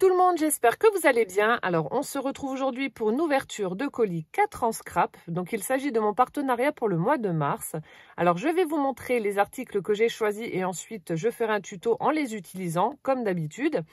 tout le monde, j'espère que vous allez bien. Alors, on se retrouve aujourd'hui pour une ouverture de colis 4 en scrap. Donc, il s'agit de mon partenariat pour le mois de mars. Alors, je vais vous montrer les articles que j'ai choisis et ensuite, je ferai un tuto en les utilisant, comme d'habitude.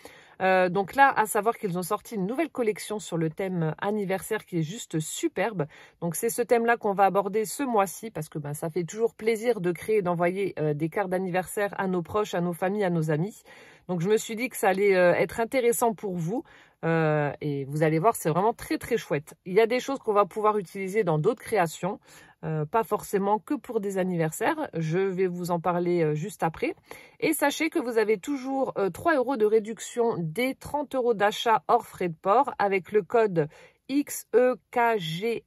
Donc là, à savoir qu'ils ont sorti une nouvelle collection sur le thème anniversaire qui est juste superbe. Donc, c'est ce thème-là qu'on va aborder ce mois-ci parce que ça fait toujours plaisir de créer et d'envoyer des cartes d'anniversaire à nos proches, à nos familles, à nos amis. Donc, je me suis dit que ça allait être intéressant pour vous. Et vous allez voir, c'est vraiment très, très chouette. Il y a des choses qu'on va pouvoir utiliser dans d'autres créations. Pas forcément que pour des anniversaires. Je vais vous en parler juste après. Et sachez que vous avez toujours 3 € de réduction des 30 € d'achat hors frais de port avec le code XEKGMXVY.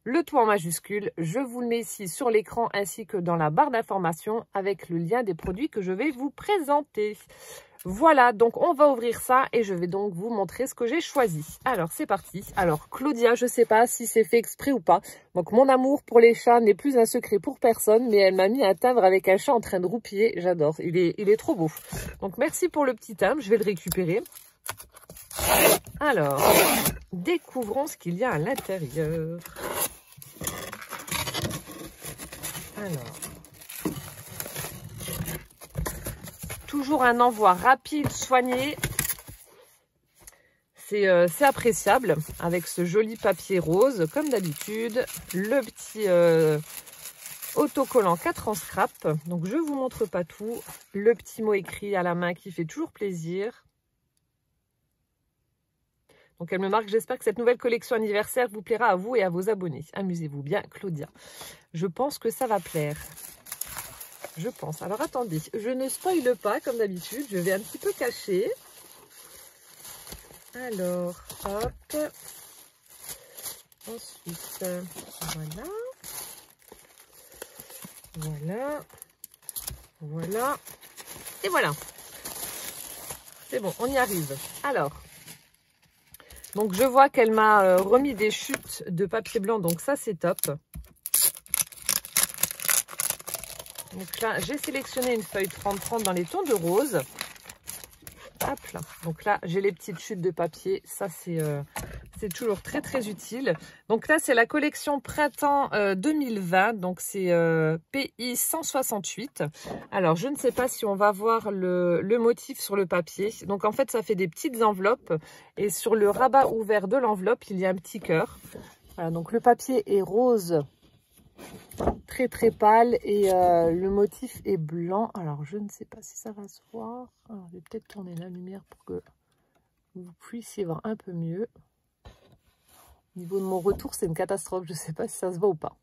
Le tout en majuscule, je vous le mets ici sur l'écran ainsi que dans la barre d'information avec le lien des produits que je vais vous présenter. Voilà, donc on va ouvrir ça et je vais donc vous montrer ce que j'ai choisi. Alors, c'est parti. Alors, Claudia, je ne sais pas si c'est fait exprès ou pas. Donc, mon amour pour les chats n'est plus un secret pour personne, mais elle m'a mis un timbre avec un chat en train de roupiller. J'adore, il est trop beau. Donc, merci pour le petit timbre, je vais le récupérer. Alors, découvrons ce qu'il y a à l'intérieur. Alors... toujours un envoi rapide, soigné. C'est appréciable avec ce joli papier rose, comme d'habitude. Le petit autocollant 4 en scrap. Donc, je ne vous montre pas tout. Le petit mot écrit à la main qui fait toujours plaisir. Donc, elle me marque, j'espère que cette nouvelle collection anniversaire vous plaira à vous et à vos abonnés. Amusez-vous bien, Claudia. Je pense que ça va plaire. Je pense. Alors, attendez, je ne spoile pas, comme d'habitude. Je vais un petit peu cacher. Alors, hop. Ensuite, voilà. Voilà. Voilà. Et voilà. C'est bon, on y arrive. Alors, donc je vois qu'elle m'a remis des chutes de papier blanc. Donc, ça, c'est top. Donc là, j'ai sélectionné une feuille 30-30 dans les tons de rose. Hop là. Donc là, j'ai les petites chutes de papier. Ça, c'est toujours très, très utile. Donc là, c'est la collection printemps 2020. Donc, c'est PI 168. Alors, je ne sais pas si on va voir le motif sur le papier. Donc, en fait, ça fait des petites enveloppes. Et sur le rabat ouvert de l'enveloppe, il y a un petit cœur. Voilà, donc le papier est rose. Très très pâle et le motif est blanc. Alors je ne sais pas si ça va se voir. Alors, je vais peut-être tourner la lumière pour que vous puissiez voir un peu mieux. Au niveau de mon retour, c'est une catastrophe. Je ne sais pas si ça se voit ou pas.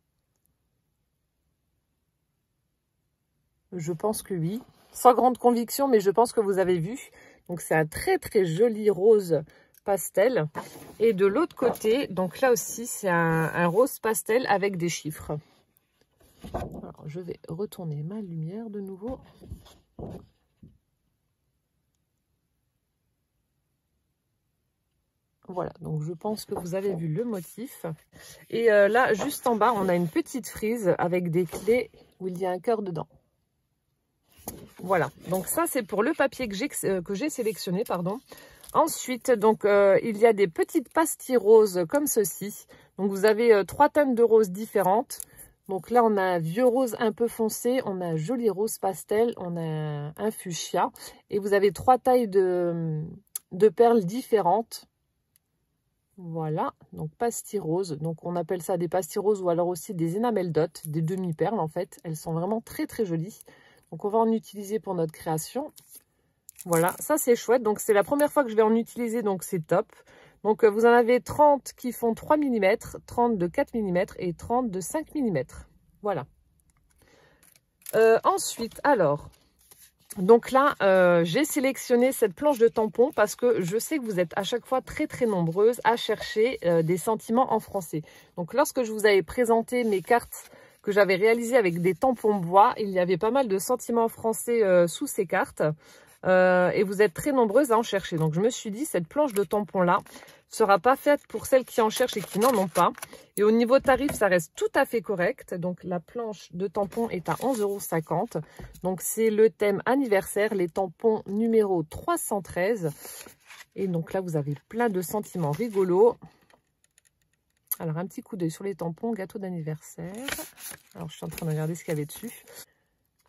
Je pense que oui. Sans grande conviction, mais je pense que vous avez vu. Donc c'est un très très joli rose pastel. Et de l'autre côté, donc là aussi, c'est un rose pastel avec des chiffres. Alors, je vais retourner ma lumière de nouveau. Voilà, donc je pense que vous avez vu le motif. Et là, juste en bas, on a une petite frise avec des clés où il y a un cœur dedans. Voilà, donc ça, c'est pour le papier que j'ai sélectionné, pardon. Ensuite, donc, il y a des petites pastilles roses comme ceci. Donc, vous avez 3 teintes de rose différentes. Donc là, on a un vieux rose un peu foncé, on a un joli rose pastel, on a un fuchsia. Et vous avez 3 tailles de perles différentes. Voilà, donc pastilles roses. Donc on appelle ça des pastilles roses ou alors aussi des enamel dot, des demi-perles en fait. Elles sont vraiment très très jolies. Donc on va en utiliser pour notre création. Voilà, ça c'est chouette. Donc c'est la première fois que je vais en utiliser, donc c'est top. Donc, vous en avez 30 qui font 3 mm, 30 de 4 mm et 30 de 5 mm. Voilà. Ensuite, alors, donc là, j'ai sélectionné cette planche de tampons parce que je sais que vous êtes à chaque fois très, très nombreuses à chercher des sentiments en français. Donc, lorsque je vous avais présenté mes cartes que j'avais réalisées avec des tampons bois, il y avait pas mal de sentiments en français sous ces cartes. et vous êtes très nombreuses à en chercher. Donc je me suis dit, cette planche de tampons là sera pas faite pour celles qui en cherchent et qui n'en ont pas. Et au niveau tarif, ça reste tout à fait correct. Donc la planche de tampons est à 11,50 €. Donc c'est le thème anniversaire, les tampons numéro 313. Et donc là, vous avez plein de sentiments rigolos. Alors un petit coup d'œil sur les tampons, gâteau d'anniversaire. Alors je suis en train de regarder ce qu'il y avait dessus.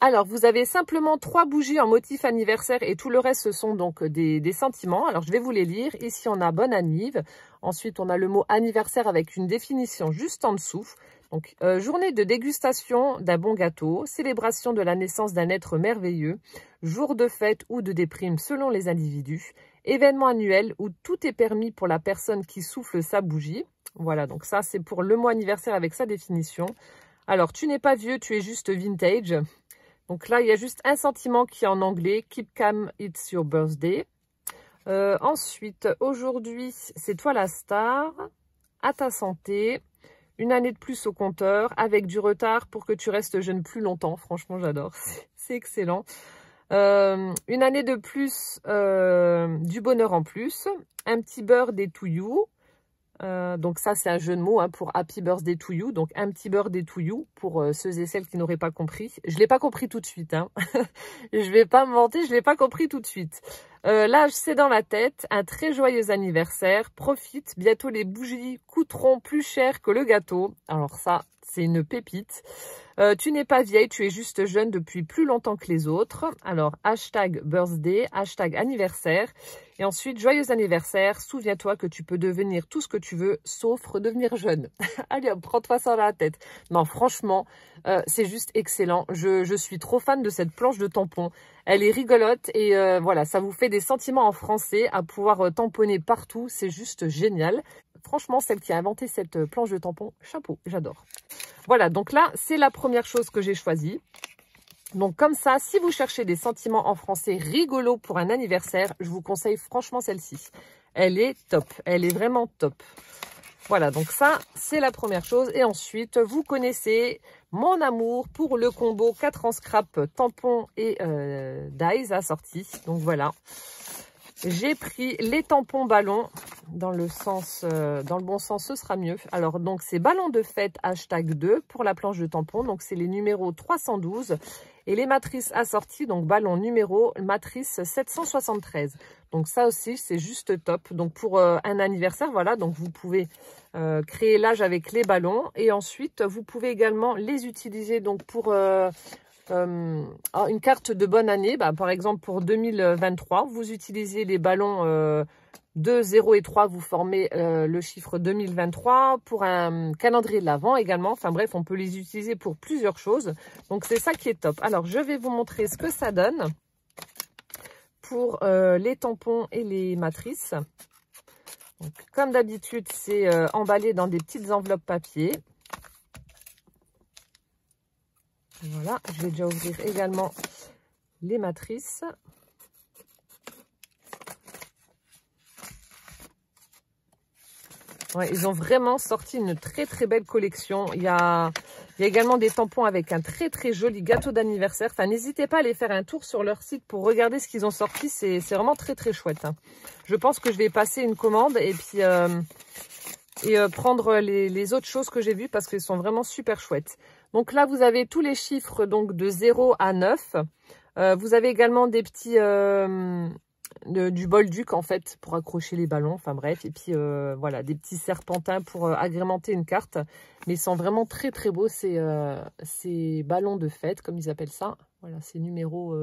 Alors, vous avez simplement 3 bougies en motif anniversaire et tout le reste, ce sont donc des sentiments. Alors, je vais vous les lire. Ici, on a bonne anniv. Ensuite, on a le mot anniversaire avec une définition juste en dessous. Donc, journée de dégustation d'un bon gâteau, célébration de la naissance d'un être merveilleux, jour de fête ou de déprime selon les individus, événement annuel où tout est permis pour la personne qui souffle sa bougie. Voilà, donc ça, c'est pour le mot anniversaire avec sa définition. Alors, tu n'es pas vieux, tu es juste vintage. Donc là, il y a juste un sentiment qui est en anglais. Keep calm, it's your birthday. Ensuite, aujourd'hui, c'est toi la star. À ta santé. Une année de plus au compteur. Avec du retard pour que tu restes jeune plus longtemps. Franchement, j'adore. C'est excellent. Une année de plus, du bonheur en plus. Un petit birthday to you. Donc ça, c'est un jeu de mots hein, pour Happy Birthday to you. Donc un petit birthday to you pour ceux et celles qui n'auraient pas compris. Je ne l'ai pas compris tout de suite. Hein. Je vais pas me vanter, je ne l'ai pas compris tout de suite. Là, c'est dans la tête. Un très joyeux anniversaire. Profite, bientôt les bougies coûteront plus cher que le gâteau. Alors ça, c'est une pépite. Tu n'es pas vieille, tu es juste jeune depuis plus longtemps que les autres. Alors, hashtag birthday, hashtag anniversaire. Et ensuite, joyeux anniversaire. Souviens-toi que tu peux devenir tout ce que tu veux, sauf redevenir jeune. Allez, prends-toi ça dans la tête. Non, franchement, c'est juste excellent. Je suis trop fan de cette planche de tampons. Elle est rigolote et voilà, ça vous fait des sentiments en français à pouvoir tamponner partout. C'est juste génial. Franchement, celle qui a inventé cette planche de tampons, chapeau, j'adore. Voilà, donc là, c'est la première chose que j'ai choisie. Donc comme ça, si vous cherchez des sentiments en français rigolos pour un anniversaire, je vous conseille franchement celle-ci. Elle est top, elle est vraiment top. Voilà, donc ça, c'est la première chose. Et ensuite, vous connaissez mon amour pour le combo 4 en scrap, tampons et dies assortis. Donc voilà. J'ai pris les tampons ballons dans le bon sens, ce sera mieux. Alors, donc, c'est ballons de fête hashtag 2 pour la planche de tampons. Donc, c'est les numéros 312 et les matrices assorties. Donc, ballon numéro matrice 773. Donc, ça aussi, c'est juste top. Donc, pour un anniversaire, voilà. Donc, vous pouvez créer l'âge avec les ballons. Et ensuite, vous pouvez également les utiliser donc pour... une carte de bonne année, par exemple pour 2023, vous utilisez les ballons 2, 0 et 3, vous formez le chiffre 2023 pour un calendrier de l'Avent également. Enfin bref, on peut les utiliser pour plusieurs choses. Donc c'est ça qui est top. Alors je vais vous montrer ce que ça donne pour les tampons et les matrices. Donc, comme d'habitude, c'est emballé dans des petites enveloppes papier. Voilà, je vais déjà ouvrir également les matrices. Ouais, ils ont vraiment sorti une très très belle collection. Il y a également des tampons avec un très très joli gâteau d'anniversaire. Enfin, n'hésitez pas à aller faire un tour sur leur site pour regarder ce qu'ils ont sorti. C'est vraiment très très chouette. Hein. Je pense que je vais passer une commande et puis prendre les autres choses que j'ai vues parce qu'ils sont vraiment super chouettes. Donc là, vous avez tous les chiffres donc de 0 à 9. Vous avez également des petits... du bolduc en fait pour accrocher les ballons, enfin bref, et puis voilà, des petits serpentins pour agrémenter une carte, mais ils sont vraiment très très beaux ces ballons de fête comme ils appellent ça. Voilà, ces numéros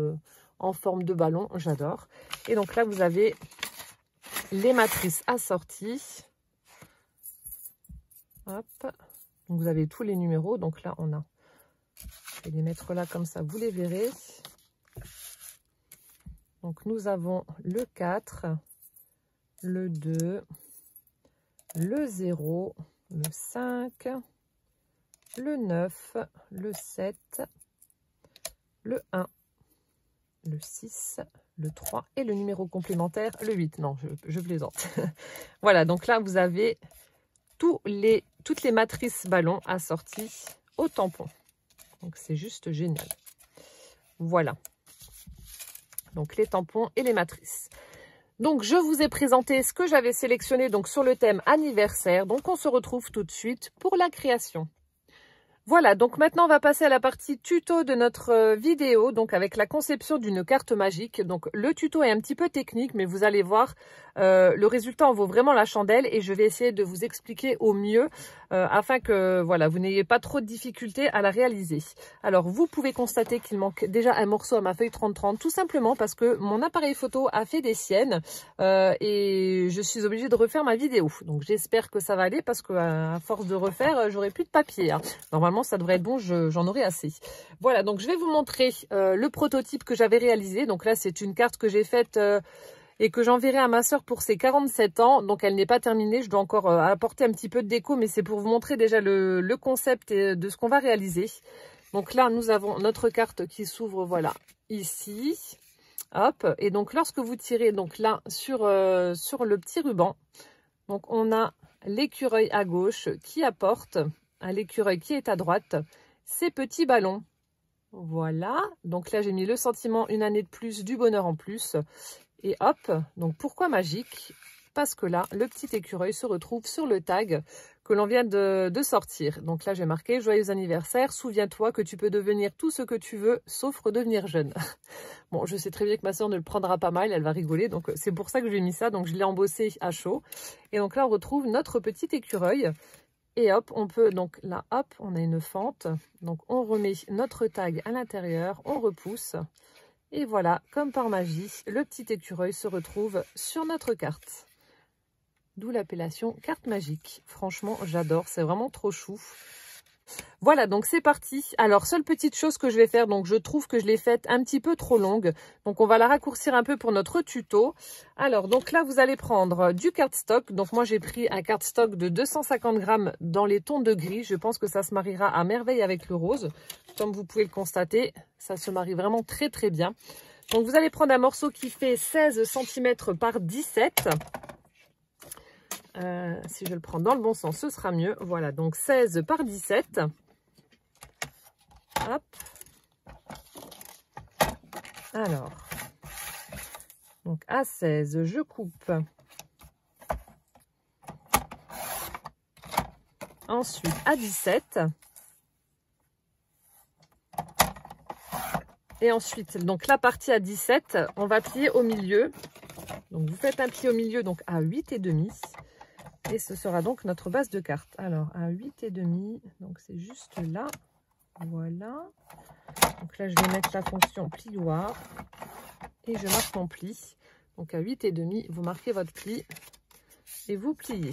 en forme de ballon, j'adore. Et donc là vous avez les matrices assorties. Hop, donc vous avez tous les numéros. Donc là on a, je vais les mettre là comme ça, vous les verrez. Donc nous avons le 4, le 2, le 0, le 5, le 9, le 7, le 1, le 6, le 3 et le numéro complémentaire, le 8. Non, je plaisante. Voilà, donc là vous avez toutes les matrices ballons assorties au tampon. Donc c'est juste génial. Voilà. Donc les tampons et les matrices. Donc je vous ai présenté ce que j'avais sélectionné donc sur le thème anniversaire. Donc on se retrouve tout de suite pour la création. Voilà, donc maintenant on va passer à la partie tuto de notre vidéo, donc avec la conception d'une carte magique. Donc le tuto est un petit peu technique, mais vous allez voir, le résultat en vaut vraiment la chandelle et je vais essayer de vous expliquer au mieux afin que voilà, vous n'ayez pas trop de difficultés à la réaliser. Alors vous pouvez constater qu'il manque déjà un morceau à ma feuille 30-30, tout simplement parce que mon appareil photo a fait des siennes et je suis obligée de refaire ma vidéo. Donc j'espère que ça va aller parce qu'à force de refaire, j'aurai plus de papier. Hein. Normalement, ça devrait être bon, j'en aurai assez. Voilà, donc je vais vous montrer le prototype que j'avais réalisé. Donc là, c'est une carte que j'ai faite et que j'enverrai à ma soeur pour ses 47 ans. Donc elle n'est pas terminée, je dois encore apporter un petit peu de déco, mais c'est pour vous montrer déjà le concept de ce qu'on va réaliser. Donc là, nous avons notre carte qui s'ouvre, voilà, ici. Hop, et donc lorsque vous tirez donc là sur le petit ruban, donc on a l'écureuil à gauche qui apporte à l'écureuil qui est à droite, ces petits ballons. Voilà, donc là j'ai mis le sentiment une année de plus, du bonheur en plus. Et hop, donc pourquoi magique? Parce que là, le petit écureuil se retrouve sur le tag que l'on vient de sortir. Donc là j'ai marqué « Joyeux anniversaire, souviens-toi que tu peux devenir tout ce que tu veux, sauf redevenir jeune ». Bon, je sais très bien que ma soeur ne le prendra pas mal, elle va rigoler, donc c'est pour ça que j'ai mis ça. Donc je l'ai embossé à chaud. Et donc là on retrouve notre petit écureuil. Et hop, on peut, donc là, hop, on a une fente. Donc, on remet notre tag à l'intérieur, on repousse. Et voilà, comme par magie, le petit écureuil se retrouve sur notre carte. D'où l'appellation carte magique. Franchement, j'adore, c'est vraiment trop chou. Voilà, donc c'est parti. Alors, seule petite chose que je vais faire, donc je trouve que je l'ai faite un petit peu trop longue. Donc, on va la raccourcir un peu pour notre tuto. Alors, donc là, vous allez prendre du cardstock. Donc, moi, j'ai pris un cardstock de 250 grammes dans les tons de gris. Je pense que ça se mariera à merveille avec le rose. Comme vous pouvez le constater, ça se marie vraiment très, très bien. Donc, vous allez prendre un morceau qui fait 16 cm par 17 si je le prends dans le bon sens, ce sera mieux. Voilà, donc 16 par 17. Hop. Alors, donc à 16, je coupe. Ensuite, à 17. Et ensuite, donc la partie à 17, on va plier au milieu. Donc, vous faites un pli au milieu, donc à 8,5. Et ce sera donc notre base de carte. Alors, à 8,5, donc c'est juste là. Voilà. Donc là, je vais mettre la fonction plioir. Et je marque mon pli. Donc à 8,5, vous marquez votre pli. Et vous pliez.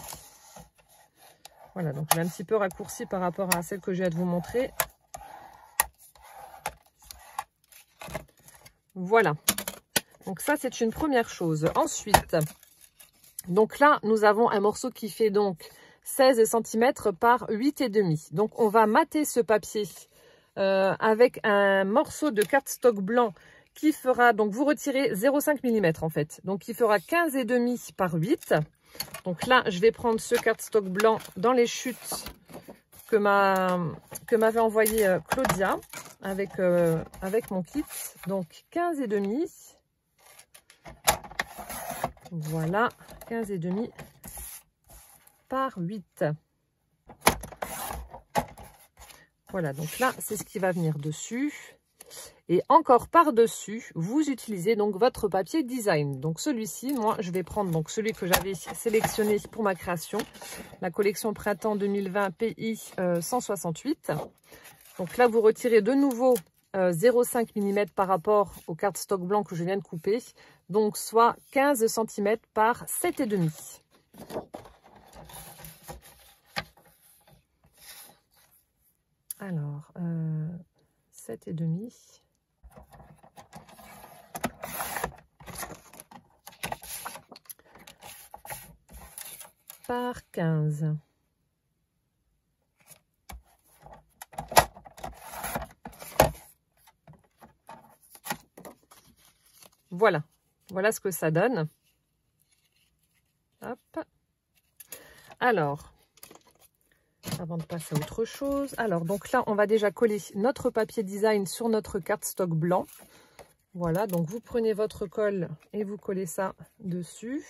Voilà, donc je l'ai un petit peu raccourci par rapport à celle que je viens de vous montrer. Voilà. Donc ça, c'est une première chose. Ensuite... donc là, nous avons un morceau qui fait donc 16 cm par 8,5. Donc, on va mater ce papier avec un morceau de cardstock blanc qui fera, donc vous retirez 0,5 mm en fait. Donc, qui fera 15,5 par 8. Donc là, je vais prendre ce cardstock blanc dans les chutes que m'avait envoyé Claudia avec mon kit. Donc, 15,5. Voilà, 15,5 par 8. Voilà, donc là, c'est ce qui va venir dessus. Et encore par-dessus, vous utilisez donc votre papier design. Donc celui-ci, moi, je vais prendre donc celui que j'avais sélectionné pour ma création. La collection Printemps 2020 PI 168. Donc là, vous retirez de nouveau 0,5 mm par rapport au cardstock blanc que je viens de couper. Donc, soit 15 cm par 7,5. Alors, 7,5. Par 15. Voilà. Voilà ce que ça donne. Hop. Alors, avant de passer à autre chose. Alors, donc là, on va déjà coller notre papier design sur notre cardstock blanc. Voilà, donc vous prenez votre colle et vous collez ça dessus.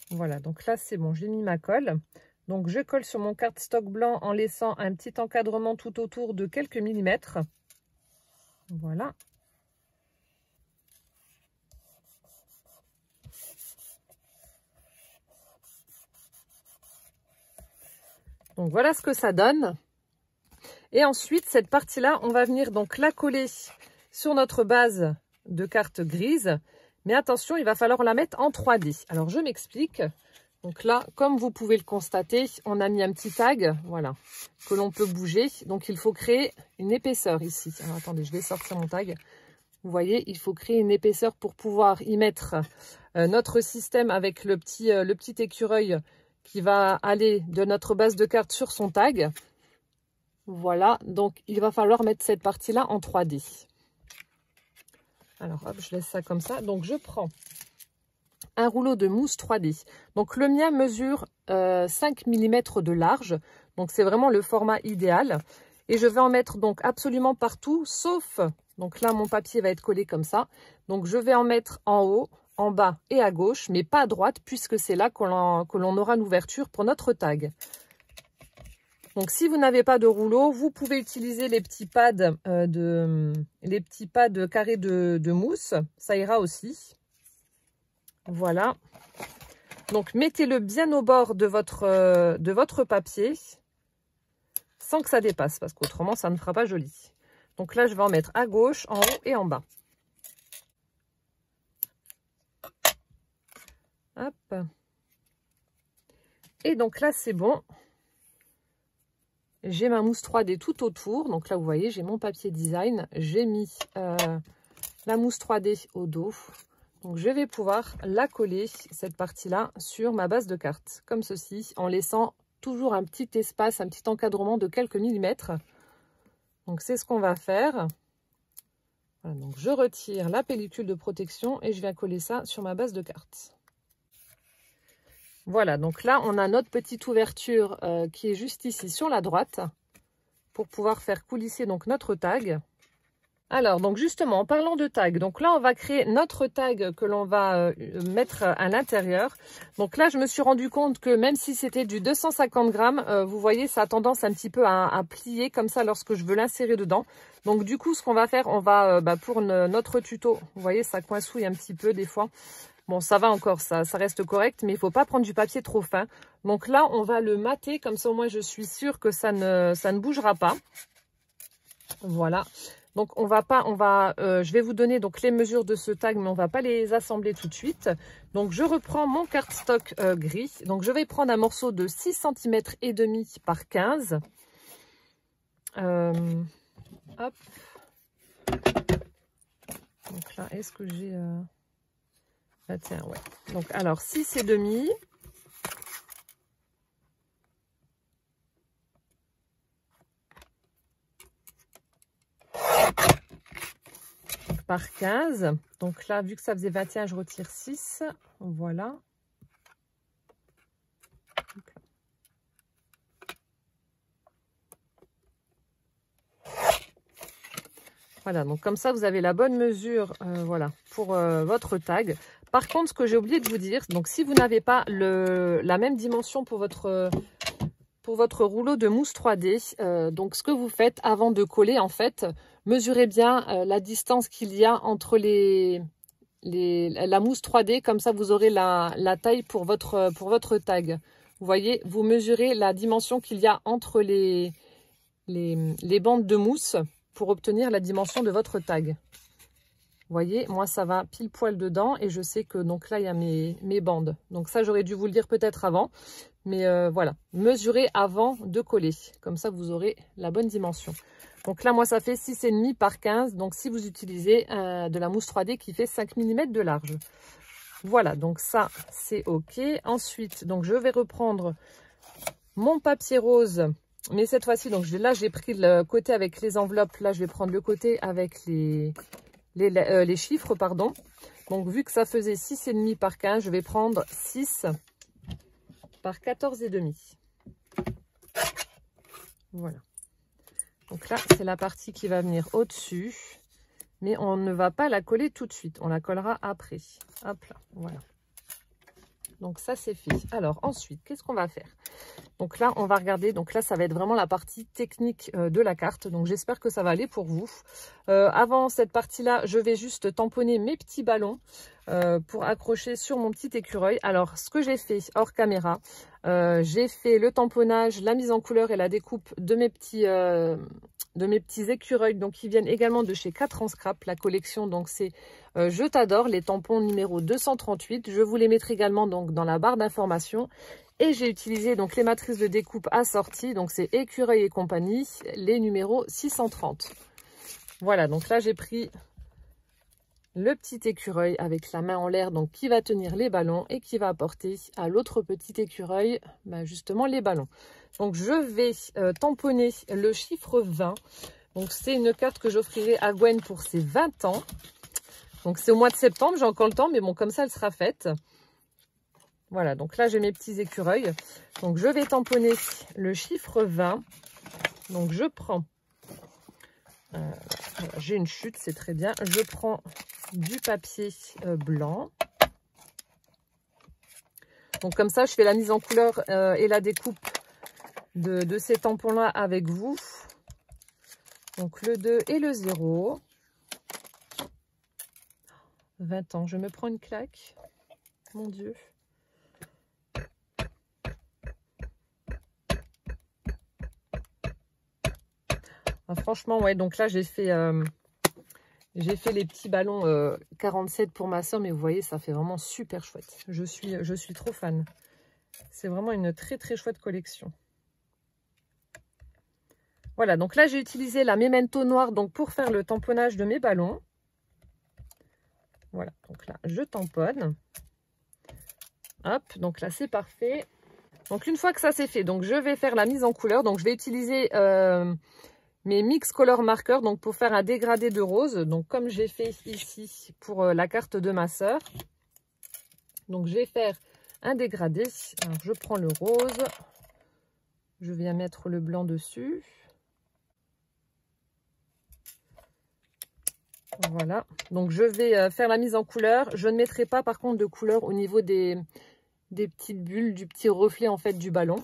Voilà, donc là c'est bon, j'ai mis ma colle. Donc je colle sur mon cardstock blanc en laissant un petit encadrement tout autour de quelques millimètres. Voilà. Donc voilà ce que ça donne. Et ensuite, cette partie-là, on va venir donc la coller sur notre base de carte grise. Mais attention, il va falloir la mettre en 3D. Alors, je m'explique. Donc là, comme vous pouvez le constater, on a mis un petit tag, voilà, que l'on peut bouger. Donc, il faut créer une épaisseur ici. Alors, attendez, je vais sortir mon tag. Vous voyez, il faut créer une épaisseur pour pouvoir y mettre notre système avec le petit écureuil qui va aller de notre base de carte sur son tag. Voilà, donc il va falloir mettre cette partie-là en 3D. Alors, hop, je laisse ça comme ça. Donc, je prends un rouleau de mousse 3D. Donc, le mien mesure 5 mm de large. Donc, c'est vraiment le format idéal. Et je vais en mettre donc absolument partout, sauf... Donc là, mon papier va être collé comme ça. Donc, je vais en mettre en haut, en bas et à gauche, mais pas à droite, puisque c'est là que l'on aura l'ouverture pour notre tag. Donc, si vous n'avez pas de rouleau, vous pouvez utiliser les petits pads carrés de mousse. Ça ira aussi. Voilà. Donc, mettez-le bien au bord de votre papier, sans que ça dépasse, parce qu'autrement, ça ne fera pas joli. Donc là, je vais en mettre à gauche, en haut et en bas. Hop. Et donc là, c'est bon. J'ai ma mousse 3D tout autour. Donc là, vous voyez, j'ai mon papier design. J'ai mis la mousse 3D au dos. Donc, je vais pouvoir la coller, cette partie-là, sur ma base de carte. Comme ceci, en laissant toujours un petit espace, un petit encadrement de quelques millimètres. Donc, c'est ce qu'on va faire. Voilà, donc je retire la pellicule de protection et je viens coller ça sur ma base de carte. Voilà, donc là, on a notre petite ouverture qui est juste ici sur la droite pour pouvoir faire coulisser donc notre tag. Alors, donc justement, en parlant de tag, donc là, on va créer notre tag que l'on va mettre à l'intérieur. Donc là, je me suis rendu compte que même si c'était du 250 grammes, vous voyez, ça a tendance un petit peu à plier comme ça lorsque je veux l'insérer dedans. Donc du coup, ce qu'on va faire, on va, pour notre tuto, vous voyez, ça coincouille un petit peu des fois. Bon, ça va encore, ça reste correct, mais il ne faut pas prendre du papier trop fin. Donc là, on va le mater, comme ça au moins je suis sûre que ça ne bougera pas. Voilà. Donc je vais vous donner donc les mesures de ce tag, mais on va pas les assembler tout de suite. Donc je reprends mon cardstock gris. Donc je vais prendre un morceau de 6 cm et demi par 15. Hop. Donc là, est-ce que j'ai ah tiens, ouais. Donc alors 6 et demi. Par 15. Donc là, vu que ça faisait 21, je retire 6. Voilà. Voilà, donc comme ça, vous avez la bonne mesure voilà, pour votre tag. Par contre, ce que j'ai oublié de vous dire, donc si vous n'avez pas la même dimension pour votre rouleau de mousse 3D, donc ce que vous faites avant de coller, en fait, mesurez bien la distance qu'il y a entre la mousse 3D, comme ça vous aurez la taille pour votre tag. Vous voyez, vous mesurez la dimension qu'il y a entre les bandes de mousse pour obtenir la dimension de votre tag. Vous voyez, moi ça va pile poil dedans et je sais que donc là il y a mes bandes. Donc ça j'aurais dû vous le dire peut-être avant, mais voilà, mesurez avant de coller, comme ça vous aurez la bonne dimension. Donc là moi ça fait 6,5 par 15, donc si vous utilisez de la mousse 3D qui fait 5 mm de large. Voilà, donc ça c'est ok. Ensuite, donc je vais reprendre mon papier rose. Mais cette fois-ci, donc là, j'ai pris le côté avec les enveloppes. Là, je vais prendre le côté avec les chiffres, pardon. Donc, vu que ça faisait 6,5 par 15, je vais prendre 6 par 14,5. Voilà. Donc là, c'est la partie qui va venir au-dessus. mais on ne va pas la coller tout de suite. On la collera après. Hop là, voilà. Donc ça, c'est fait. Alors ensuite, qu'est-ce qu'on va faire? Donc là, on va regarder. Donc là, ça va être vraiment la partie technique de la carte. Donc j'espère que ça va aller pour vous. Avant cette partie-là, je vais juste tamponner mes petits ballons pour accrocher sur mon petit écureuil. Alors, ce que j'ai fait hors caméra, j'ai fait le tamponnage, la mise en couleur et la découpe de mes petits écureuils, donc qui viennent également de chez 4 en scrap. La collection, donc c'est Je t'adore, les tampons numéro 238. Je vous les mettrai également donc dans la barre d'information. Et j'ai utilisé donc les matrices de découpe assorties, donc c'est Écureuil et compagnie, les numéros 630. Voilà, donc là j'ai pris le petit écureuil avec la main en l'air, donc qui va tenir les ballons et qui va apporter à l'autre petit écureuil justement les ballons. Donc je vais tamponner le chiffre 20. Donc c'est une carte que j'offrirai à Gwen pour ses 20 ans. Donc c'est au mois de septembre, j'ai encore le temps, mais bon, comme ça elle sera faite. Voilà, donc là j'ai mes petits écureuils. Donc je vais tamponner le chiffre 20. Donc je prends, voilà, j'ai une chute, c'est très bien. Je prends du papier blanc. Donc comme ça je fais la mise en couleur et la découpe de ces tampons là avec vous. Donc le 2 et le 0. 20 ans, je me prends une claque. Mon Dieu. Ah, franchement, ouais, donc là, j'ai fait les petits ballons 47 pour ma soeur, mais vous voyez, ça fait vraiment super chouette. Je suis trop fan. C'est vraiment une très, très chouette collection. Voilà, donc là, j'ai utilisé la Memento noire donc, pour faire le tamponnage de mes ballons. Voilà, donc là, je tamponne. Hop, donc là, c'est parfait. Donc, une fois que ça, c'est fait, donc je vais faire la mise en couleur. Donc, je vais utiliser mes mix color marqueurs donc pour faire un dégradé de rose. Donc, comme j'ai fait ici pour la carte de ma sœur. Donc, je vais faire un dégradé. Alors, je prends le rose. Je viens mettre le blanc dessus. Voilà. Donc, je vais faire la mise en couleur. Je ne mettrai pas, par contre, de couleur au niveau des petites bulles, du petit reflet, en fait, du ballon.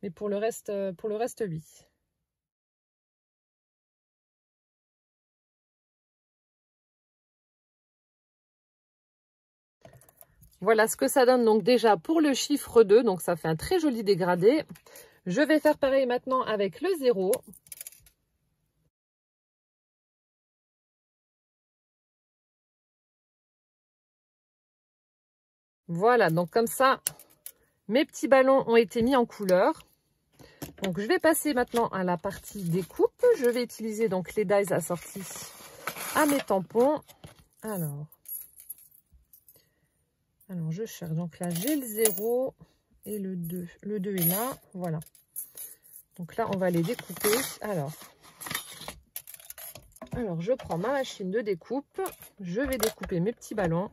Mais pour le reste, oui. Voilà ce que ça donne donc déjà pour le chiffre 2. Donc ça fait un très joli dégradé. Je vais faire pareil maintenant avec le 0. Voilà, donc comme ça, mes petits ballons ont été mis en couleur. Donc je vais passer maintenant à la partie découpe. Je vais utiliser donc les dies assortis à mes tampons. Alors je cherche. Donc là, j'ai le 0 et le 2. Le 2 est là, voilà. Donc là, on va les découper. Alors, je prends ma machine de découpe. Je vais découper mes petits ballons.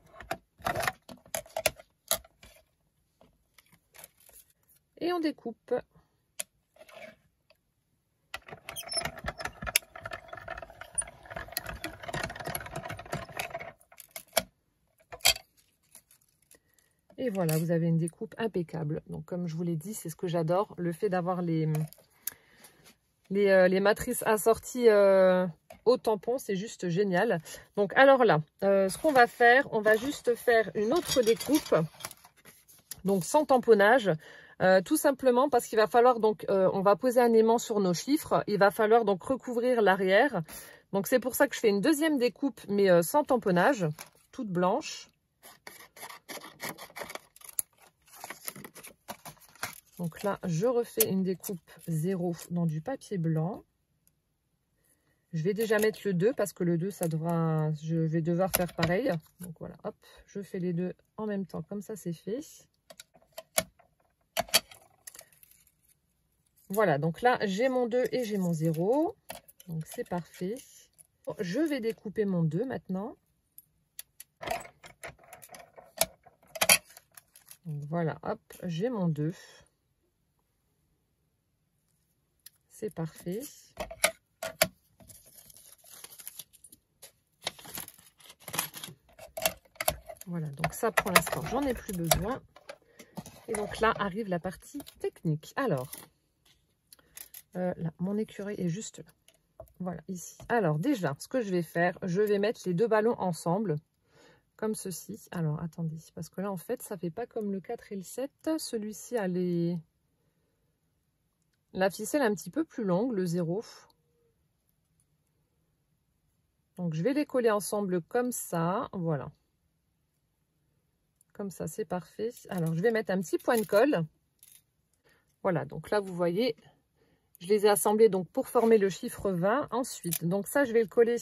Et on découpe. Et voilà, vous avez une découpe impeccable. Donc, comme je vous l'ai dit, c'est ce que j'adore. Le fait d'avoir les matrices assorties au tampon, c'est juste génial. Donc, alors là, ce qu'on va faire, on va juste faire une autre découpe. Donc, sans tamponnage. Tout simplement parce qu'il va falloir, donc, on va poser un aimant sur nos chiffres. Il va falloir donc recouvrir l'arrière. Donc, c'est pour ça que je fais une deuxième découpe, mais sans tamponnage, toute blanche. Donc là, je refais une découpe 0 dans du papier blanc. Je vais déjà mettre le 2 parce que le 2, je vais devoir faire pareil. Donc voilà, hop, je fais les deux en même temps. Comme ça, c'est fait. Voilà, donc là, j'ai mon 2 et j'ai mon 0. Donc c'est parfait. Je vais découper mon 2 maintenant. Donc voilà, hop, j'ai mon 2. C'est parfait. Donc ça, pour l'instant, j'en ai plus besoin. Et donc là arrive la partie technique. Alors, là, mon écureuil est juste là. Voilà, ici. Alors déjà, ce que je vais faire, je vais mettre les deux ballons ensemble, comme ceci. Alors, attendez, parce que là, en fait, ça fait pas comme le 4 et le 7. Celui-ci a la ficelle un petit peu plus longue, le 0. Donc, je vais les coller ensemble comme ça. Voilà. Comme ça, c'est parfait. Alors, je vais mettre un petit point de colle. Voilà, donc là, vous voyez, je les ai assemblés donc pour former le chiffre 20. Ensuite, donc ça, je vais le coller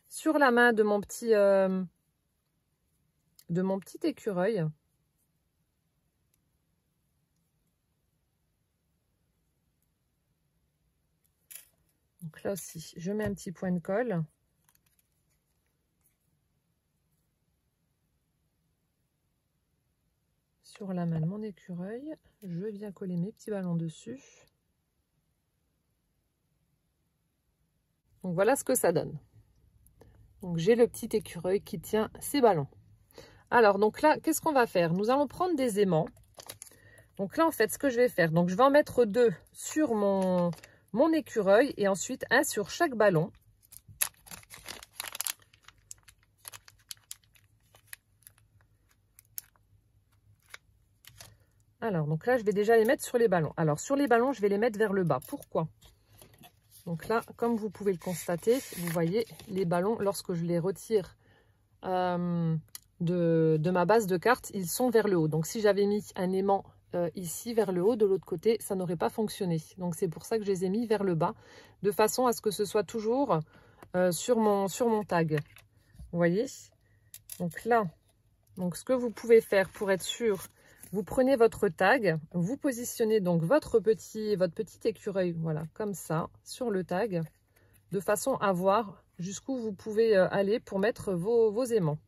sur la main de mon petit écureuil. Donc là aussi, je mets un petit point de colle. Sur la main de mon écureuil, je viens coller mes petits ballons dessus. Donc voilà ce que ça donne. Donc j'ai le petit écureuil qui tient ses ballons. Alors donc là, qu'est-ce qu'on va faire? Nous allons prendre des aimants. Donc là en fait, ce que je vais faire, donc je vais en mettre 2 sur mon écureuil et ensuite un sur chaque ballon. Alors donc là, je vais déjà les mettre sur les ballons. Alors sur les ballons, je vais les mettre vers le bas. Pourquoi? Donc là, comme vous pouvez le constater, vous voyez les ballons, lorsque je les retire de ma base de carte, ils sont vers le haut. Donc si j'avais mis un aimant ici vers le haut, de l'autre côté, ça n'aurait pas fonctionné. Donc c'est pour ça que je les ai mis vers le bas, de façon à ce que ce soit toujours sur mon tag. Vous voyez? Donc là, donc ce que vous pouvez faire pour être sûr, vous prenez votre tag, vous positionnez donc votre petit écureuil, voilà, comme ça, sur le tag, de façon à voir jusqu'où vous pouvez aller pour mettre vos aimants.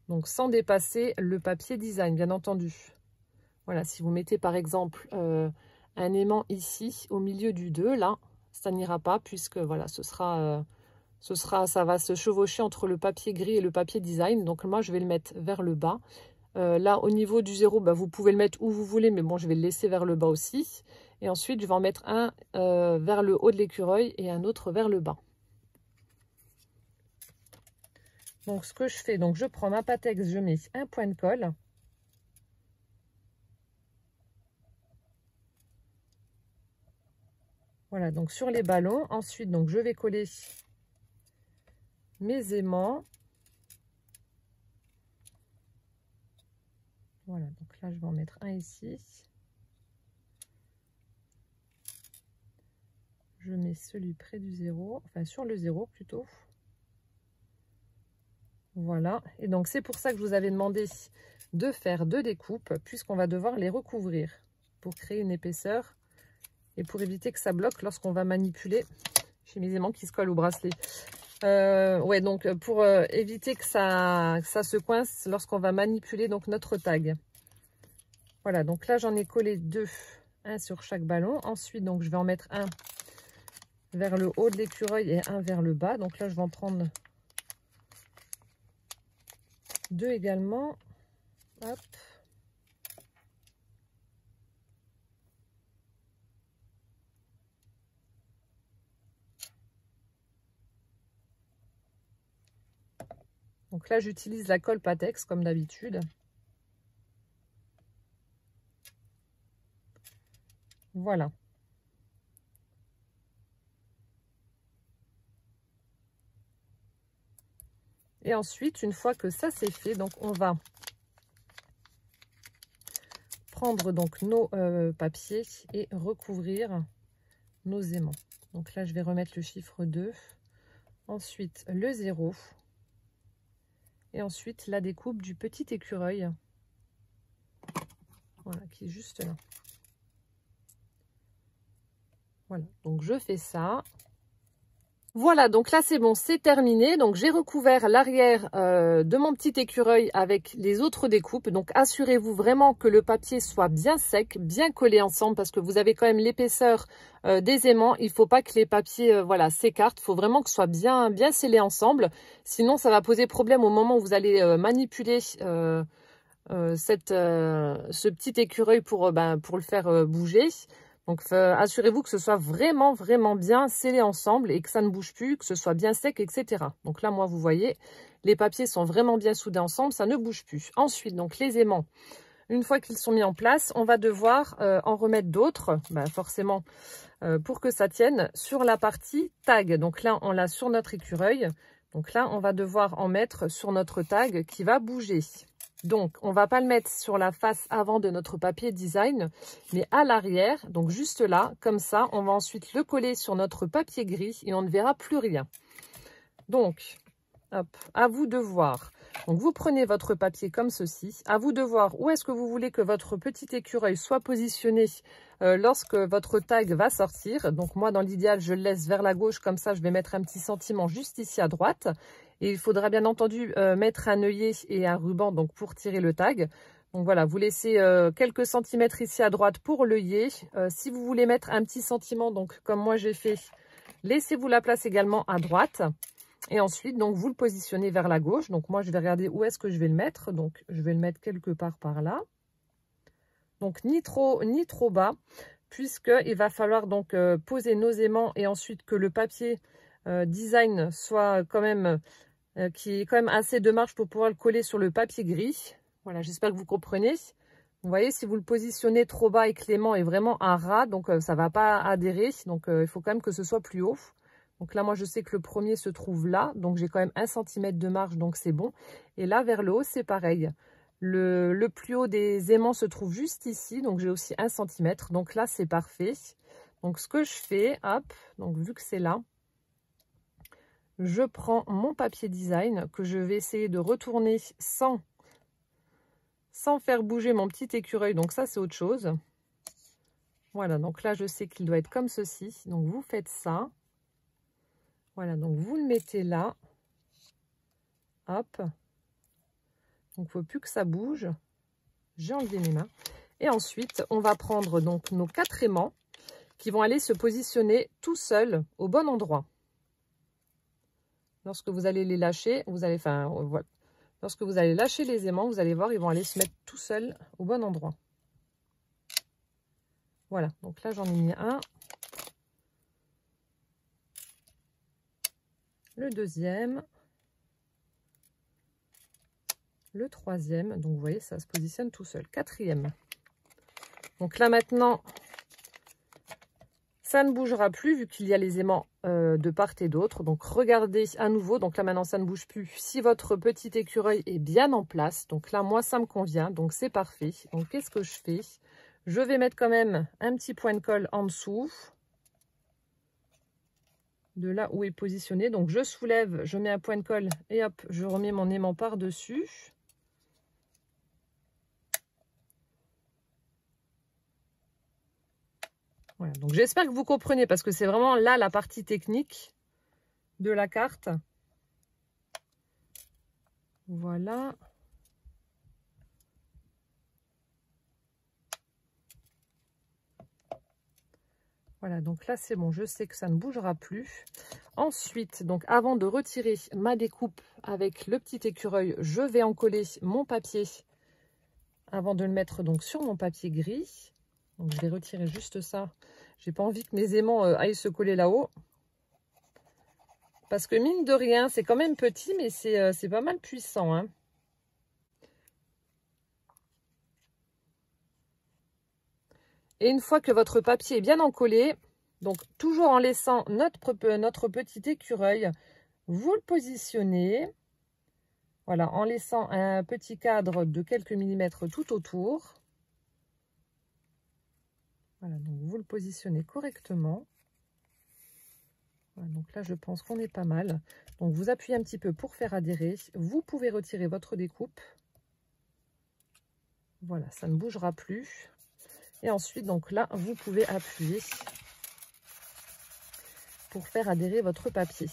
Donc sans dépasser le papier design, bien entendu. Voilà, si vous mettez par exemple un aimant ici, au milieu du 2, là, ça n'ira pas, puisque voilà, ça va se chevaucher entre le papier gris et le papier design. Donc moi, je vais le mettre vers le bas. Là, au niveau du 0, bah, vous pouvez le mettre où vous voulez, mais bon, je vais le laisser vers le bas aussi. Et ensuite, je vais en mettre un vers le haut de l'écureuil et un autre vers le bas. Donc, ce que je fais, donc je prends ma Pattex, je mets un point de colle. Voilà, donc sur les ballons. Ensuite, donc je vais coller mes aimants. Voilà, donc là, je vais en mettre un ici. Je mets celui près du 0, enfin sur le 0 plutôt. Voilà, et donc c'est pour ça que je vous avais demandé de faire 2 découpes, puisqu'on va devoir les recouvrir pour créer une épaisseur et pour éviter que ça bloque lorsqu'on va manipuler. J'ai mes aimants qui se collent au bracelet. Ouais, donc pour éviter que ça se coince lorsqu'on va manipuler donc notre tag. Voilà, donc là j'en ai collé 2, un sur chaque ballon. Ensuite, donc je vais en mettre un vers le haut de l'écureuil et un vers le bas. Donc là je vais en prendre 2 également. Hop. Donc là, j'utilise la colle Pattex comme d'habitude. Voilà. Et ensuite, une fois que ça c'est fait, donc on va prendre donc nos papiers et recouvrir nos aimants. Donc là, je vais remettre le chiffre 2. Ensuite, le 0. Et ensuite, la découpe du petit écureuil. Voilà, qui est juste là. Voilà, donc je fais ça. Voilà, donc là c'est bon, c'est terminé. Donc j'ai recouvert l'arrière de mon petit écureuil avec les autres découpes. Donc assurez-vous vraiment que le papier soit bien sec, bien collé ensemble parce que vous avez quand même l'épaisseur des aimants. Il ne faut pas que les papiers voilà, s'écartent. Il faut vraiment que ce soit bien scellé ensemble. Sinon ça va poser problème au moment où vous allez manipuler ce petit écureuil pour le faire bouger. Donc assurez-vous que ce soit vraiment bien scellé ensemble et que ça ne bouge plus, que ce soit bien sec, etc. Donc là, moi, vous voyez, les papiers sont vraiment bien soudés ensemble, ça ne bouge plus. Ensuite, donc les aimants, une fois qu'ils sont mis en place, on va devoir en remettre d'autres, forcément, pour que ça tienne sur la partie tag. Donc là, on l'a sur notre écureuil. Donc là, on va devoir en mettre sur notre tag qui va bouger. Donc, on ne va pas le mettre sur la face avant de notre papier design, mais à l'arrière, donc juste là, comme ça, on va ensuite le coller sur notre papier gris et on ne verra plus rien. Donc, hop, à vous de voir. Donc, vous prenez votre papier comme ceci. À vous de voir où est-ce que vous voulez que votre petit écureuil soit positionné lorsque votre tag va sortir. Donc, moi, dans l'idéal, je le laisse vers la gauche. Comme ça, je vais mettre un petit sentiment juste ici à droite. Et il faudra bien entendu mettre un œillet et un ruban donc pour tirer le tag. Donc voilà, vous laissez quelques centimètres ici à droite pour l'œillet. Si vous voulez mettre un petit sentiment, donc comme moi j'ai fait, laissez-vous la place également à droite. Et ensuite, donc vous le positionnez vers la gauche. Donc moi, je vais regarder où est-ce que je vais le mettre. Donc je vais le mettre quelque part par là. Donc ni trop bas, puisqu'il va falloir donc poser nos aimants et ensuite que le papier design soit quand même... qui est quand même assez de marge pour pouvoir le coller sur le papier gris. Voilà, j'espère que vous comprenez. Vous voyez, si vous le positionnez trop bas et que l'aimant est vraiment un ras, donc ça ne va pas adhérer. Donc il faut quand même que ce soit plus haut. Donc là, moi, je sais que le premier se trouve là. Donc j'ai quand même 1 cm de marge, donc c'est bon. Et là, vers le haut, c'est pareil. Le plus haut des aimants se trouve juste ici. Donc j'ai aussi 1 cm. Donc là, c'est parfait. Donc ce que je fais, hop, donc vu que c'est là, je prends mon papier design que je vais essayer de retourner sans faire bouger mon petit écureuil. Donc ça, c'est autre chose. Voilà, donc là, je sais qu'il doit être comme ceci. Donc vous faites ça. Voilà, donc vous le mettez là. Hop. Donc il ne faut plus que ça bouge. J'ai enlevé mes mains. Et ensuite, on va prendre donc nos 4 aimants qui vont aller se positionner tout seuls au bon endroit. Lorsque vous allez les lâcher, vous allez, voilà. Lorsque vous allez lâcher les aimants, vous allez voir, ils vont aller se mettre tout seuls au bon endroit. Voilà, donc là j'en ai mis un. Le deuxième. Le troisième. Donc vous voyez, ça se positionne tout seul. Quatrième. Donc là maintenant, ça ne bougera plus vu qu'il y a les aimants de part et d'autre. Donc regardez à nouveau. Donc là maintenant ça ne bouge plus. Si votre petit écureuil est bien en place. Donc là moi ça me convient. Donc c'est parfait. Donc qu'est-ce que je fais? Je vais mettre quand même un petit point de colle en dessous. De là où est positionné. Donc je soulève, je mets un point de colle et hop, je remets mon aimant par-dessus. Voilà, donc j'espère que vous comprenez parce que c'est vraiment là la partie technique de la carte. Voilà. Voilà, donc là c'est bon, je sais que ça ne bougera plus. Ensuite, donc avant de retirer ma découpe avec le petit écureuil, je vais en coller mon papier avant de le mettre donc sur mon papier gris. Donc je vais retirer juste ça. J'ai pas envie que mes aimants aillent se coller là-haut. Parce que mine de rien, c'est quand même petit, mais c'est pas mal puissant, hein. Et une fois que votre papier est bien encollé, donc toujours en laissant notre petit écureuil, vous le positionnez. Voilà, en laissant un petit cadre de quelques millimètres tout autour. Voilà, donc vous le positionnez correctement. Voilà, donc là, je pense qu'on est pas mal. Donc vous appuyez un petit peu pour faire adhérer. Vous pouvez retirer votre découpe. Voilà, ça ne bougera plus. Et ensuite, donc là, vous pouvez appuyer pour faire adhérer votre papier.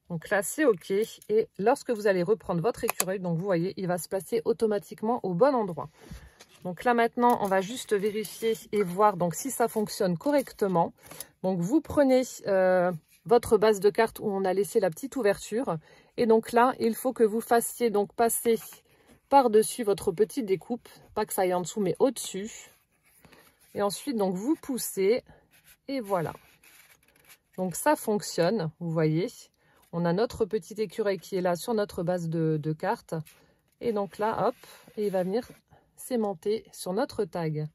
Donc là, c'est OK. Et lorsque vous allez reprendre votre écureuil, donc vous voyez, il va se placer automatiquement au bon endroit. Donc là, maintenant, on va juste vérifier et voir donc si ça fonctionne correctement. Donc, vous prenez votre base de carte où on a laissé la petite ouverture. Et donc là, il faut que vous fassiez donc passer par-dessus votre petite découpe. Pas que ça aille en dessous, mais au-dessus. Et ensuite, donc, vous poussez. Et voilà. Donc, ça fonctionne, vous voyez. On a notre petit écureuil qui est là sur notre base de carte. Et donc là, hop, et il va venir s'aimanter sur notre tag.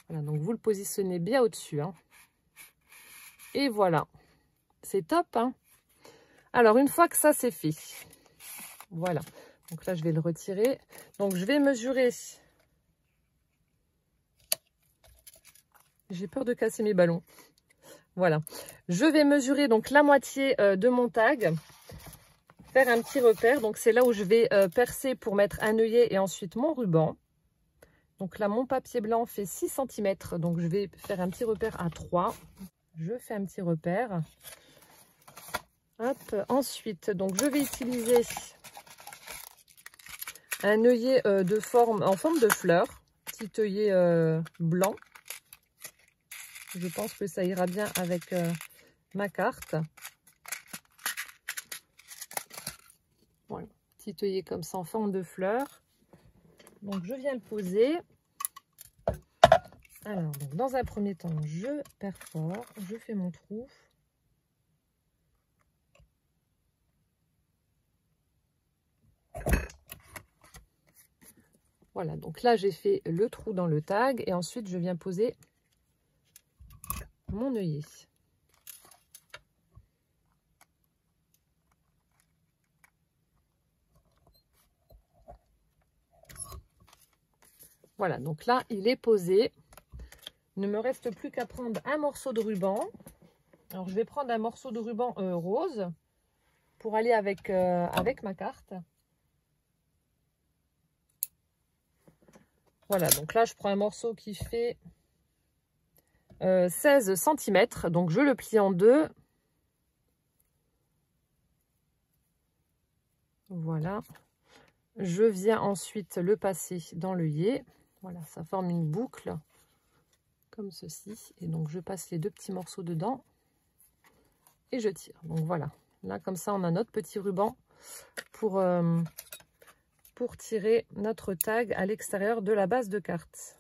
Voilà, donc vous le positionnez bien au-dessus. Hein. Et voilà. C'est top. Hein. Alors, une fois que ça, c'est fait. Voilà. Donc là, je vais le retirer. Donc, je vais mesurer. J'ai peur de casser mes ballons. Voilà. Je vais mesurer donc la moitié de mon tag. Faire un petit repère. Donc, c'est là où je vais percer pour mettre un œillet et ensuite mon ruban. Donc là, mon papier blanc fait 6 cm. Donc, je vais faire un petit repère à 3. Je fais un petit repère. Hop. Ensuite, donc, je vais utiliser un œillet en forme de fleur. Petit œillet blanc. Je pense que ça ira bien avec ma carte. Voilà. Petit œillet comme ça en forme de fleur. Donc, je viens le poser. Alors, donc, dans un premier temps, je perfore, je fais mon trou. Voilà, donc là, j'ai fait le trou dans le tag et ensuite, je viens poser mon œillet. Voilà, donc là, il est posé. Il ne me reste plus qu'à prendre un morceau de ruban. Alors, je vais prendre un morceau de ruban rose pour aller avec ma carte. Voilà, donc là, je prends un morceau qui fait 16 cm. Donc, je le plie en deux. Voilà. Je viens ensuite le passer dans l'œillet. Voilà, ça forme une boucle comme ceci. Et donc, je passe les deux petits morceaux dedans et je tire. Donc, voilà. Là, comme ça, on a notre petit ruban pour tirer notre tag à l'extérieur de la base de carte.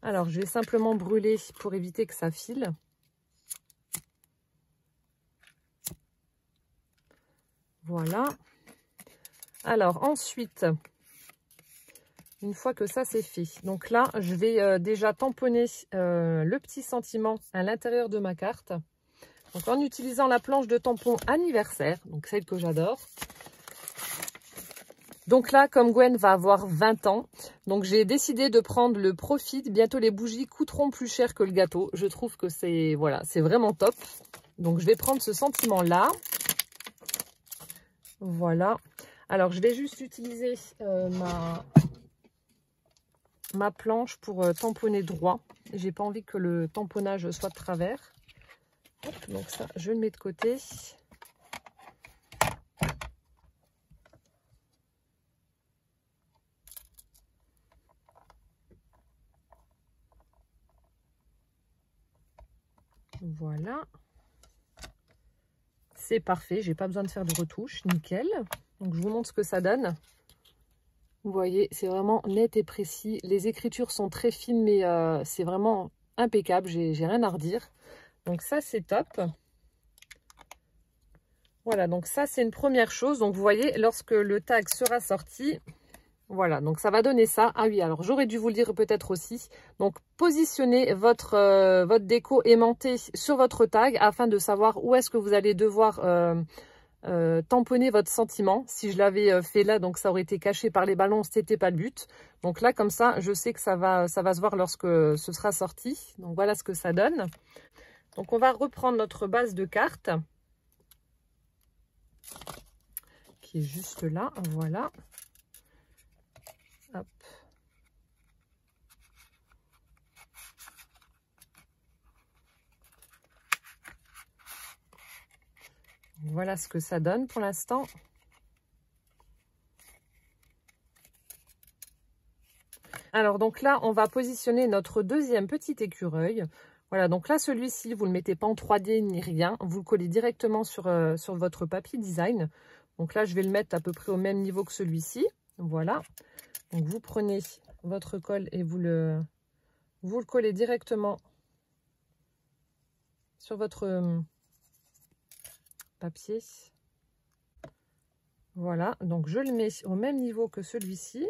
Alors, je vais simplement brûler pour éviter que ça file. Voilà. Alors, ensuite, une fois que ça c'est fait, donc là, je vais déjà tamponner le petit sentiment à l'intérieur de ma carte. Donc, en utilisant la planche de tampon anniversaire, donc celle que j'adore. Donc là, comme Gwen va avoir 20 ans, donc j'ai décidé de prendre le Profit. Bientôt, les bougies coûteront plus cher que le gâteau. Je trouve que c'est voilà, c'est vraiment top. Donc, je vais prendre ce sentiment-là. Voilà. Alors, je vais juste utiliser ma planche pour tamponner droit. J'ai pas envie que le tamponnage soit de travers. Hop, donc ça, je le mets de côté. Voilà. C'est parfait, j'ai pas besoin de faire de retouches, nickel. Donc, je vous montre ce que ça donne. Vous voyez, c'est vraiment net et précis. Les écritures sont très fines, mais c'est vraiment impeccable. J'ai rien à redire. Donc ça, c'est top. Voilà, donc ça, c'est une première chose. Donc, vous voyez, lorsque le tag sera sorti, voilà, donc ça va donner ça. Ah oui, alors j'aurais dû vous le dire peut-être aussi. Donc, positionnez votre déco aimantée sur votre tag afin de savoir où est-ce que vous allez devoir tamponner votre sentiment. Si je l'avais fait là, donc ça aurait été caché par les ballons, c'était pas le but. Donc là, comme ça, je sais que ça va se voir lorsque ce sera sorti. Donc voilà ce que ça donne. Donc on va reprendre notre base de cartes qui est juste là, voilà. Hop. Voilà ce que ça donne pour l'instant. Alors donc là, on va positionner notre deuxième petit écureuil. Voilà, donc là, celui-ci, vous ne le mettez pas en 3D ni rien. Vous le collez directement sur votre papier design. Donc là, je vais le mettre à peu près au même niveau que celui-ci. Voilà. Donc vous prenez votre colle et vous le collez directement sur votre papier. Voilà, donc je le mets au même niveau que celui-ci.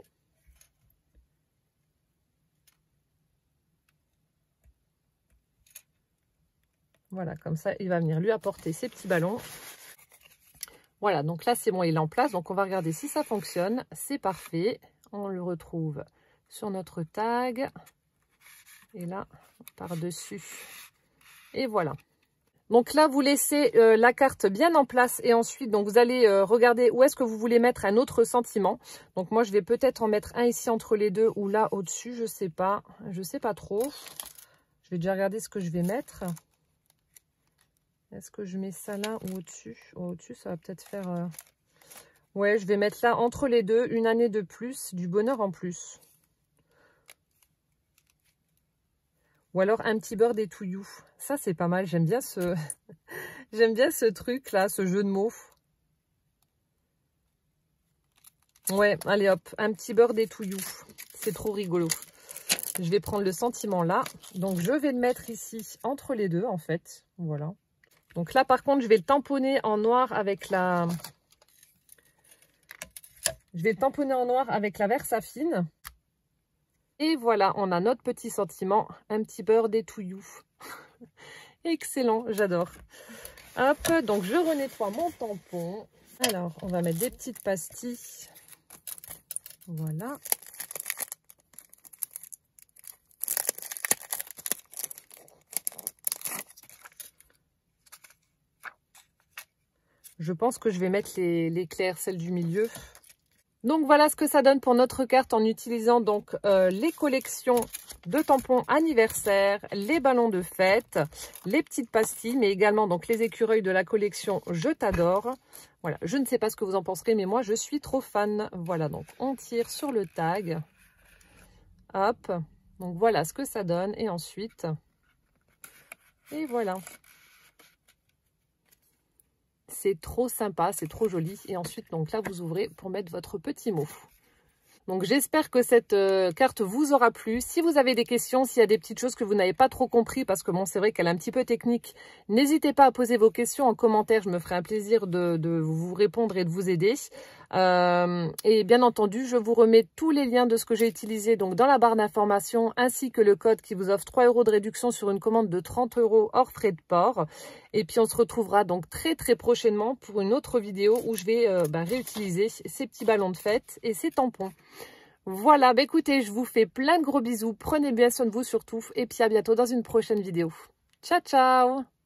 Voilà, comme ça, il va venir lui apporter ses petits ballons. Voilà, donc là, c'est bon, il est en place. Donc, on va regarder si ça fonctionne. C'est parfait. On le retrouve sur notre tag. Et là, par-dessus. Et voilà. Donc là, vous laissez la carte bien en place. Et ensuite, donc vous allez regarder où est-ce que vous voulez mettre un autre sentiment. Donc moi, je vais peut-être en mettre un ici entre les deux ou là au-dessus. Je sais pas. Je sais pas trop. Je vais déjà regarder ce que je vais mettre. Est-ce que je mets ça là ou au-dessus? Au-dessus, ça va peut-être faire... Ouais, je vais mettre là entre les deux, une année de plus, du bonheur en plus. Ou alors un petit beurre des to you. Ça, c'est pas mal. J'aime bien ce... J'aime bien ce truc là, ce jeu de mots. Ouais, allez hop, un petit beurre des to you. C'est trop rigolo. Je vais prendre le sentiment là. Donc, je vais le mettre ici entre les deux, en fait. Voilà. Donc là, par contre, je vais le tamponner en noir avec la... Je vais le tamponner en noir avec la Versafine. Et voilà, on a notre petit sentiment. Un petit beurre des to you. Excellent, j'adore. Hop, donc je renettoie mon tampon. Alors, on va mettre des petites pastilles. Voilà. Je pense que je vais mettre les clairs, celles du milieu. Donc voilà ce que ça donne pour notre carte en utilisant donc les collections de tampons anniversaire, les ballons de fête, les petites pastilles, mais également donc les écureuils de la collection Je t'adore. Voilà, je ne sais pas ce que vous en penserez, mais moi je suis trop fan. Voilà, donc on tire sur le tag. Hop, donc voilà ce que ça donne. Et ensuite, et voilà. C'est trop sympa, c'est trop joli. Et ensuite, donc là, vous ouvrez pour mettre votre petit mot. Donc, j'espère que cette carte vous aura plu. Si vous avez des questions, s'il y a des petites choses que vous n'avez pas trop compris, parce que bon, c'est vrai qu'elle est un petit peu technique, n'hésitez pas à poser vos questions en commentaire. Je me ferai un plaisir de vous répondre et de vous aider. Et bien entendu, je vous remets tous les liens de ce que j'ai utilisé donc dans la barre d'information, ainsi que le code qui vous offre 3 € de réduction sur une commande de 30 € hors frais de port. Et puis, on se retrouvera donc très prochainement pour une autre vidéo où je vais réutiliser ces petits ballons de fête et ces tampons. Voilà, bah écoutez, je vous fais plein de gros bisous. Prenez bien soin de vous surtout. Et puis à bientôt dans une prochaine vidéo. Ciao, ciao!